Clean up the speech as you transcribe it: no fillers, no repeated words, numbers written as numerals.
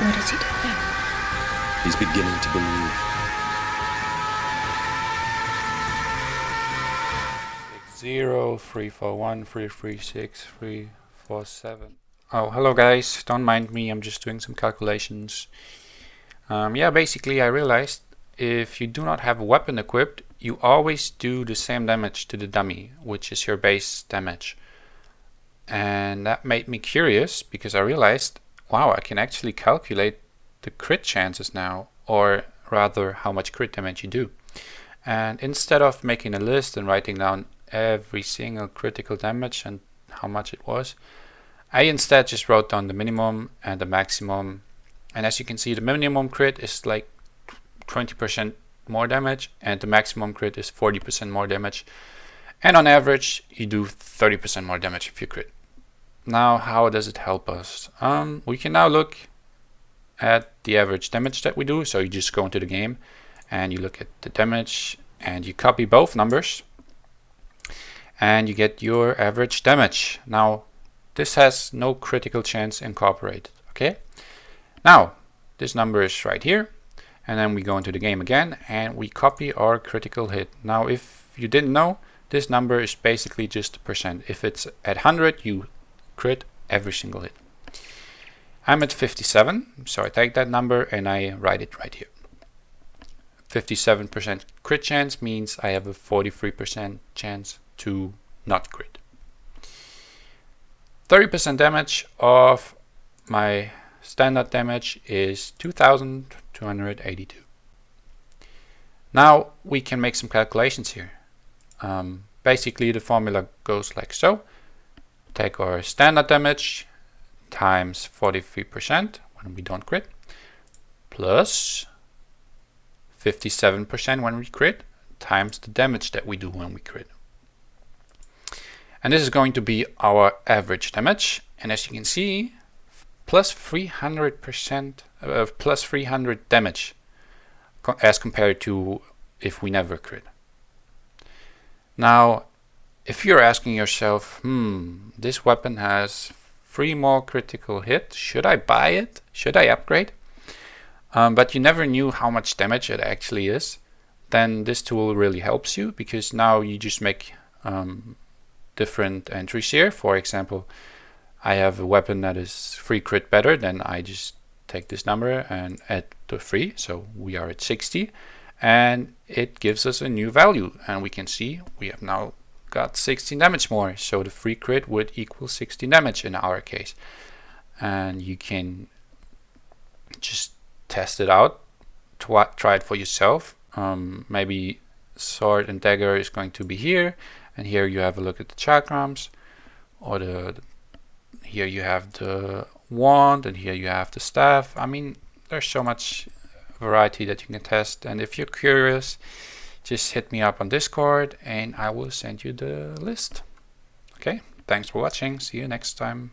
What is he doing? He's beginning to believe. 60341336347. Oh, hello guys, don't mind me, I'm just doing some calculations. Yeah, basically I realized if you do not have a weapon equipped, you always do the same damage to the dummy, which is your base damage. And that made me curious because I realized, wow, I can actually calculate the crit chances now, or rather how much crit damage you do. And instead of making a list and writing down every single critical damage and how much it was, I instead just wrote down the minimum and the maximum. And as you can see, the minimum crit is like 20% more damage and the maximum crit is 40% more damage. And on average, you do 30% more damage if you crit. Now, how does it help us? We can now look at the average damage that we do. So you just go into the game and you look at the damage and you copy both numbers and you get your average damage. Now, this has no critical chance incorporated, okay? Now, this number is right here, and then we go into the game again and we copy our critical hit. Now, if you didn't know, this number is basically just a percent. If it's at 100, you crit every single hit. I'm at 57, so I take that number and I write it right here. 57% crit chance means I have a 43% chance to not crit. 30% damage of my standard damage is 2282. Now we can make some calculations here. Basically the formula goes like so. Take our standard damage times 43% when we don't crit, plus 57% when we crit, times the damage that we do when we crit. And this is going to be our average damage. And as you can see, plus 300%, plus 300 damage as compared to if we never crit. Now, if you're asking yourself, this weapon has 3 more critical hits, should I buy it? Should I upgrade? But you never knew how much damage it actually is, then this tool really helps you, because now you just make different entries here. For example, I have a weapon that is 3 crit better, then I just take this number and add the 3, so we are at 60, and it gives us a new value, and we can see we have now got 16 damage more, so the 3 crit would equal 16 damage in our case. And you can just test it out, try it for yourself. Maybe sword and dagger is going to be here, and here you have a look at the chakrams, or here you have the wand, and here you have the staff. I mean, there's so much variety that you can test, and if you're curious, just hit me up on Discord and I will send you the list. Okay, thanks for watching. See you next time.